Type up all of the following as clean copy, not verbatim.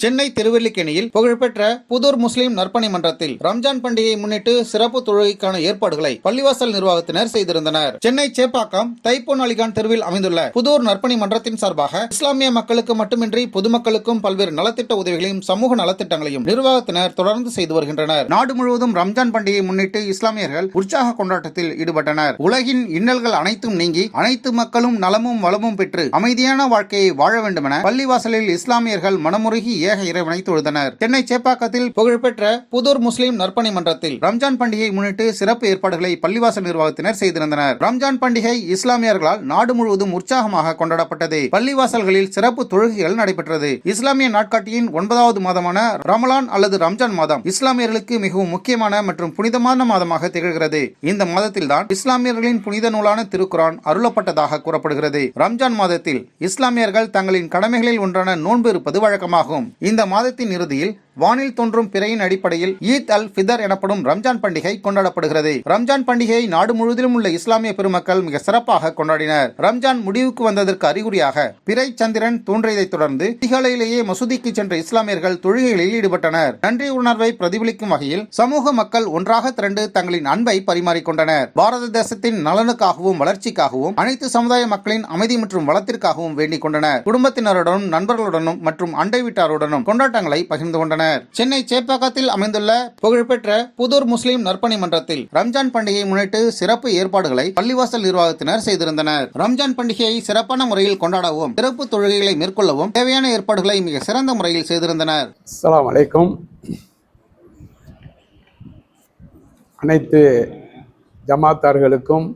சென்னை திருவல்லிக்கேணியில் புகழ்பெற்ற புதூர் முஸ்லிம் நற்பணி மன்றத்தில் ரம்ஜான் பண்டிகையை முன்னிட்டு சிறப்பு தொழுகைக்கான ஏற்பாடுகளை பள்ளிவாசல் நிர்வாகத்தினர் செய்திருந்தனர். சென்னை சேப்பாக்கம் தைப்பூன் அலிகான் தெருவில் அமைந்துள்ள புதூர் நற்பணி மன்றத்தின் சார்பாக இஸ்லாமிய மக்களுக்கு மட்டுமின்றி பொதுமக்களுக்கும் பல்வேறு நலத்திட்ட உதவிகளையும் சமூக நலத்திட்டங்களையும் நிர்வாகத்தினர் தொடர்ந்து செய்து வருகின்றனர். நாடு முழுவதும் ரம்ஜான் பண்டிகையை முன்னிட்டு இஸ்லாமியர்கள் உற்சாக கொண்டாட்டத்தில் ஈடுபட்டனர். உலகின் இன்னல்கள் அனைத்தும் நீங்கி அனைத்து மக்களும் நலமும் வளமும் பெற்று அமைதியான வாழ்க்கையை வாழ வேண்டும் என பள்ளிவாசலில் இஸ்லாமியர்கள் மனமுருகி ஏக இறைவனை தொழுதனர். சென்னை சேப்பாக்கத்தில் புகழ்பெற்ற புதூர் முஸ்லிம் நற்பணி மன்றத்தில் ரம்ஜான் பண்டிகையை முன்னிட்டு சிறப்பு ஏற்பாடுகளை பள்ளிவாசல் நிர்வாகத்தினர் செய்திருந்தனர். ரம்ஜான் பண்டிகை இஸ்லாமியர்களால் நாடு முழுவதும் உற்சாகமாக கொண்டாடப்பட்டது. பள்ளிவாசல்களில் சிறப்பு தொழுகைகள் நடைபெற்றது. இஸ்லாமிய நாட்காட்டியின் 9வது மாதமான ரமலான் அல்லது ரம்ஜான் மாதம் இஸ்லாமியர்களுக்கு மிகவும் முக்கியமான மற்றும் புனிதமான மாதமாக திகழ்கிறது. இந்த மாதத்தில்தான் இஸ்லாமியர்களின் புனித நூலான திருக்குரான் அருளப்பட்டதாக கூறப்படுகிறது. ரம்ஜான் மாதத்தில் இஸ்லாமியர்கள் தங்களின் கடமைகளில் ஒன்றான நோன்பு இருப்பது வழக்கமாகும். இந்த மாதத்தின் இறுதியில் வானில் தோன்றும் பிறையின் அடிப்படையில் ஈத் அல் ஃபிதர் எனப்படும் ரம்ஜான் பண்டிகை கொண்டாடப்படுகிறது. ரம்ஜான் பண்டிகையை நாடு முழுவதிலும் உள்ள இஸ்லாமிய பெருமக்கள் மிக சிறப்பாக கொண்டாடினர். ரம்ஜான் முடிவுக்கு வந்ததற்கு அறிகுறியாக பிறை சந்திரன் தோன்றியதைத் தொடர்ந்து அதிகாலையிலேயே மசூதிக்கு சென்ற இஸ்லாமியர்கள் தொழுகைகளில் ஈடுபட்டனர். நன்றி உணர்வை பிரதிபலிக்கும் வகையில் சமூக மக்கள் ஒன்றாக திரண்டு தங்களின் அன்பை பரிமாறிக்கொண்டனர். பாரத தேசத்தின் நலனுக்காகவும் வளர்ச்சிக்காகவும் அனைத்து சமுதாய மக்களின் அமைதி மற்றும் வளத்திற்காகவும் வேண்டிக் கொண்டனர். குடும்பத்தினருடனும் நண்பர்களுடனும் மற்றும் அண்டை வீட்டாருடனும் கொண்டாட்டங்களை பகிர்ந்து கொண்டனர். சென்னை சேப்பாக்கத்தில் அமைந்துள்ள புகழ்பெற்ற புதூர் முஸ்லிம் நற்பணி மன்றத்தில் ரம்ஜான் பண்டிகையை முன்னிட்டு சிறப்பு ஏற்பாடுகளை பள்ளிவாசல் நிர்வாகத்தினர் செய்திருந்தனர். ரம்ஜான் பண்டிகையை சிறப்பான முறையில் கொண்டாடவும் சிறப்பு தொழுகைகளை மேற்கொள்ளவும் தேவையான ஏற்பாடுகளை மிக சிறந்த முறையில் செய்திருந்தனர். அஸ்ஸலாமு அலைக்கும். அனைத்து ஜமாத்தார்களுக்கும்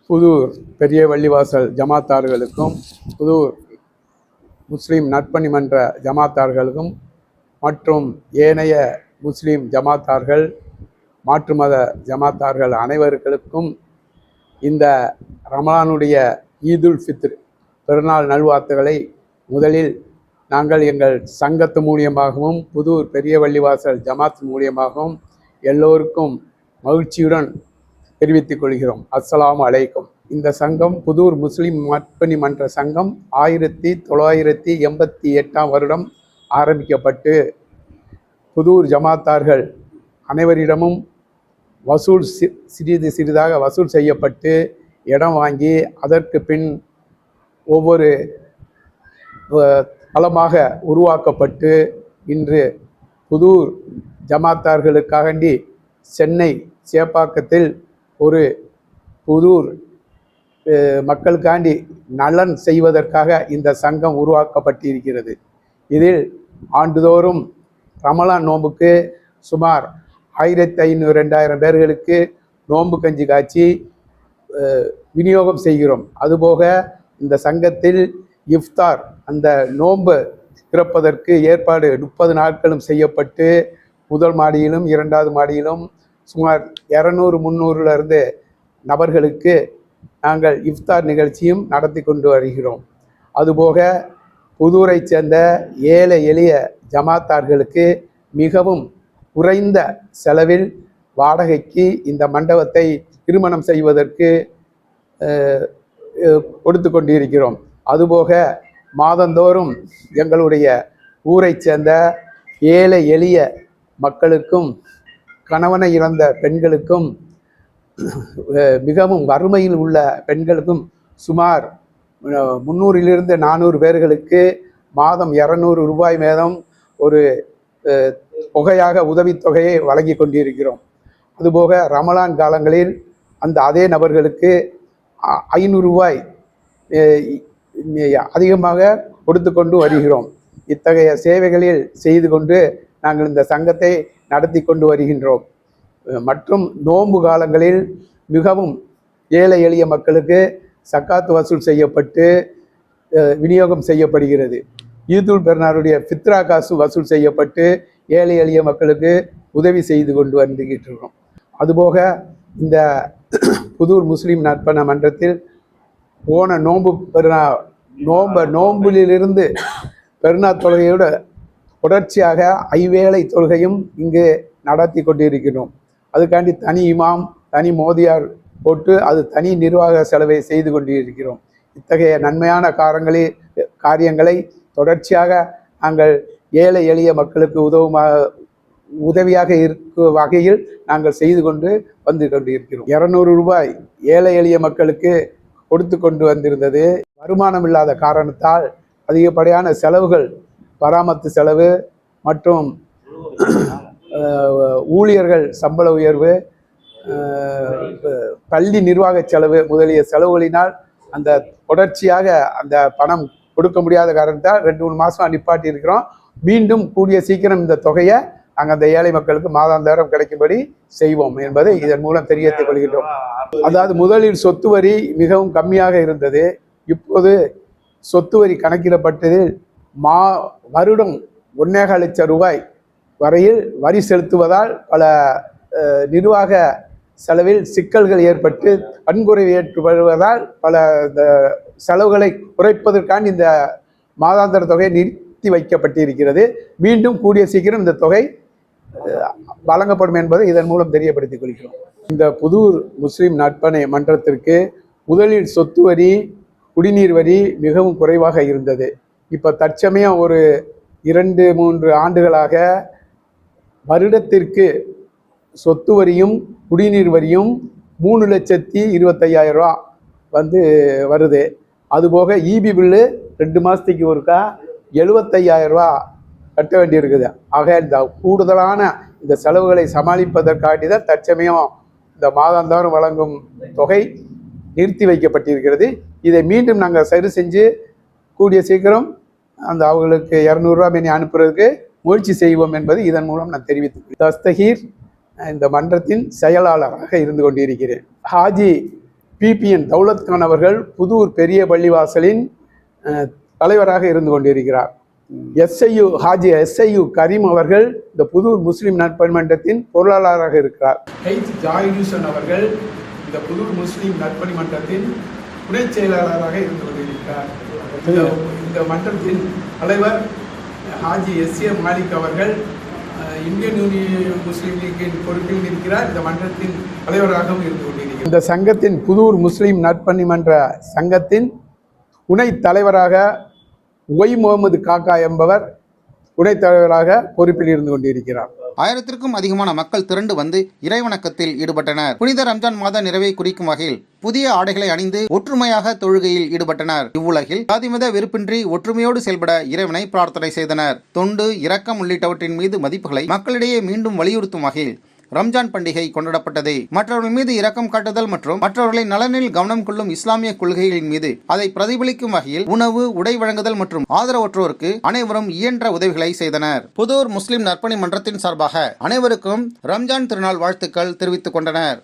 புதூர் பெரிய வள்ளிவாசல் ஜமாத்தார்களுக்கும் புதூர் முஸ்லீம் நற்பணி மன்ற ஜமாத்தார்களுக்கும் மற்றும் ஏனைய முஸ்லீம் ஜமாத்தார்கள் மாற்று மத ஜமாத்தார்கள் அனைவர்களுக்கும் இந்த ரமலானுடைய ஈதுல் ஃபித்ர் பெருநாள் நல்வாழ்த்துக்களை முதலில் நாங்கள் எங்கள் சங்கத்து மூலியமாகவும் புதூர் பெரிய வள்ளிவாசல் ஜமாத் மூலியமாகவும் எல்லோருக்கும் மகிழ்ச்சியுடன் தெரிவித்துக் கொள்கிறோம். அஸ்ஸலாமு அலைக்கும். இந்த சங்கம் புதூர் முஸ்லிம் நற்பணி மன்ற சங்கம் 1988ஆம் வருடம் ஆரம்பிக்கப்பட்டு புதூர் ஜமாத்தார்கள் அனைவரிடமும் வசூல் சிறிதாக வசூல் செய்யப்பட்டு இடம் வாங்கி அதற்கு பின் ஒவ்வொரு தளமாக உருவாக்கப்பட்டு இன்று புதூர் ஜமாத்தார்களுக்காண்டி சென்னை சேப்பாக்கத்தில் ஒரு புதூர் மக்களுக்காண்டி நலன் செய்வதற்காக இந்த சங்கம் உருவாக்கப்பட்டிருக்கிறது. இதில் ஆண்டுதோறும் ரமலான் நோன்புக்கு சுமார் 1500-2000 பேர்களுக்கு நோன்பு கஞ்சி காய்ச்சி விநியோகம் செய்கிறோம். அதுபோக இந்த சங்கத்தில் இஃப்தார் அந்த நோன்பு திறப்பதற்கு ஏற்பாடு 30 நாட்களும் செய்யப்பட்டு முதல் மாடியிலும் 2வது மாடியிலும் சுமார் 200-300 நபர்களுக்கு நாங்கள் இஃப்தார் நிகழ்ச்சியும் நடத்தி கொண்டு வருகிறோம். அதுபோக புதூரை சேர்ந்த ஏழை எளிய ஜமாத்தார்களுக்கு மிகவும் குறைந்த செலவில் வாடகைக்கு இந்த மண்டபத்தை திருமணம் செய்வதற்கு கொடுத்து கொண்டிருக்கிறோம். அதுபோக மாதந்தோறும் எங்களுடைய ஊரை சேர்ந்த ஏழை எளிய மக்களுக்கும் கணவனை இழந்த பெண்களுக்கும் மிகவும் வறுமையில் உள்ள பெண்களுக்கும் சுமார் 300-400 பேர்களுக்கு மாதம் 200 ரூபாய் மேதம் ஒரு தொகையாக உதவித்தொகையை வழங்கி கொண்டிருக்கிறோம். அதுபோக ரமலான் காலங்களில் அதே நபர்களுக்கு 500 ரூபாய் அதிகமாக கொடுத்து கொண்டு வருகிறோம். இத்தகைய சேவைகளில் செய்து கொண்டு நாங்கள் இந்த சங்கத்தை நடத்தி கொண்டு வருகின்றோம். மற்றும் நோன்பு காலங்களில் மிகவும் ஏழை எளிய மக்களுக்கு சக்காத்து வசூல் செய்யப்பட்டு விநியோகம் செய்யப்படுகிறது. ஈதுல் பெருநாளுடைய ஃபித்ரா காசு வசூல் செய்யப்பட்டு ஏழை எளிய மக்களுக்கு உதவி செய்து கொண்டு வந்துகிட்டு இருக்கோம். அதுபோக இந்த புதூர் முஸ்லீம் நற்பணி மன்றத்தில் போன நோம்பிலிருந்து பெருநா தொழுகையோடு தொடர்ச்சியாக ஐவேளை தொழுகையும் இங்கு நடத்தி கொண்டிருக்கிறோம். அதுக்காண்டி தனி இமாம் தனி மோதியார் போட்டு அது தனி நிர்வாக செலவை செய்து கொண்டிருக்கிறோம். இத்தகைய நன்மையான காரியங்களை தொடர்ச்சியாக நாங்கள் ஏழை எளிய மக்களுக்கு உதவியாக இருக்கும் வகையில் நாங்கள் செய்து கொண்டு வந்து கொண்டிருக்கிறோம். 200 ரூபாய் ஏழை எளிய மக்களுக்கு கொடுத்து கொண்டு வந்திருந்தது. வருமானம் இல்லாத காரணத்தால் அதிகப்படியான செலவுகள், பராமரிப்பு செலவு மற்றும் ஊழியர்கள் சம்பள உயர்வு, பள்ளி நிர்வாக செலவு முதலிய செலவுகளினால் அந்த தொடர்ச்சியாக அந்த பணம் கொடுக்க முடியாத காரணத்தால் 2-3 மாதம் நிப்பாட்டி இருக்கிறோம். மீண்டும் கூடிய சீக்கிரம் இந்த தொகையை நாங்கள் அந்த ஏழை மக்களுக்கு மாதாந்திரம் கிடைக்கும்படி செய்வோம் என்பதை இதன் மூலம் தெரிவித்துக் கொள்கின்றோம். அதாவது முதலில் சொத்து வரி மிகவும் கம்மியாக இருந்தது. இப்போது சொத்து வரி கணக்கிடப்பட்டதில் வருடம் 1.25 லட்சம் ரூபாய் வரையில் வரி செலுத்துவதால் பல நிர்வாக செலவில் சிக்கல்கள் ஏற்பட்டு வன்குறைவு ஏற்படுவதால் பல செலவுகளை குறைப்பதற்கான இந்த மாதாந்திர தொகை நிறுத்தி வைக்கப்பட்டிருக்கிறது. மீண்டும் கூடிய சீக்கிரம் இந்த தொகை வழங்கப்படும் என்பதை இதன் மூலம் தெரியப்படுத்திக் கொள்கிறோம். இந்த புதூர் முஸ்லிம் நற்பணி மன்றத்திற்கு முதலில் சொத்து வரி, குடிநீர் வரி மிகவும் குறைவாக இருந்தது. இப்போ தற்சமயம் ஒரு 2-3 ஆண்டுகளாக வருடத்திற்கு சொத்து வரியும் குடிநீர் வரியும் 3,25,000 ரூபா வருது. அதுபோக இபி பில்லு 2 மாதத்துக்கு ஒருக்கா 75,000 ரூபா கட்ட வேண்டியிருக்குது. ஆக இந்த கூடுதலான இந்த செலவுகளை சமாளிப்பதற்காண்டி தான் தற்சமயம் இந்த மாதாந்தோறும் வழங்கும் தொகை நிறுத்தி வைக்கப்பட்டிருக்கிறது. இதை மீண்டும் நாங்கள் சரி செஞ்சு கூடிய சீக்கிரம் அவங்களுக்கு 200 ரூபா மேனி அனுப்புறதுக்கு முயற்சி செய்வோம் என்பது இதன் மூலம் நான் தெரிவித்துள்ளேன். தஸ்தகீர் இந்த மன்றத்தின் செயலாளராக இருந்து கொண்டிருக்கிறேன். ஹாஜி பிபிஎன் தௌலத் கான் அவர்கள் புதூர் பெரிய பள்ளிவாசலின் தலைவராக இருந்து கொண்டிருக்கிறார். ஹாஜி எஸ்ஐயு கரீம் அவர்கள் இந்த புதூர் முஸ்லிம் நற்பணி மன்றத்தின் பொருளாளராக இருக்கிறார். ஜாயிதுசன் அவர்கள் இந்த புதூர் முஸ்லிம் நற்பணி மன்றத்தின் துணை செயலாளராக இருந்து கொண்டிருக்கிறார். இந்த மன்றத்தின் தலைவர் ஹாஜி எஸ்ஏ மாலிக் அவர்கள் இந்தியன் யூனியன் முஸ்லீம் லீக்கின் பொறுப்பில் இருக்கிறார். இந்த மன்றத்தின் தலைவராகவும் இருந்து கொண்டிருக்கிறார். இந்த சங்கத்தின் புதூர் முஸ்லிம் நற்பணி மன்ற சங்கத்தின் துணைத் தலைவராக ஒய் முகமது காக்கா என்பவர் துணைத் தலைவராக பொறுப்பில் இருந்து கொண்டிருக்கிறார். 1000த்திற்கும் அதிகமான மக்கள் திரண்டு வந்து இறைவணக்கத்தில் ஈடுபட்டனர். புனித ரம்ஜான் மாத நிறைவை குறிக்கும் வகையில் புதிய ஆடைகளை அணிந்து ஒற்றுமையாக தொழுகையில் ஈடுபட்டனர். இவ்வுலகில் ஜாதிமத வெறுப்பின்றி ஒற்றுமையோடு செயல்பட இறைவனை பிரார்த்தனை செய்தனர். தொண்டு, இரக்கம் உள்ளிட்டவற்றின் மீது மதிப்புகளை மக்களிடையே மீண்டும் வலியுறுத்தும் வகையில் ரம்ஜான் பண்டிகை கொண்டாடப்பட்டது. மற்றவர்கள் மீது இரக்கம் காட்டுதல் மற்றும் மற்றவர்களின் நலனில் கவனம் கொள்ளும் இஸ்லாமிய கொள்கைகளின் மீது அதை பிரதிபலிக்கும் வகையில் உணவு, உடை வழங்குதல் மற்றும் ஆதரவற்றோருக்கு அனைவரும் இயன்ற உதவிகளை செய்தனர். புதூர் முஸ்லிம் நற்பணி மன்றத்தின் சார்பாக அனைவருக்கும் ரம்ஜான் திருநாள் வாழ்த்துக்கள் தெரிவித்துக் கொண்டனர்.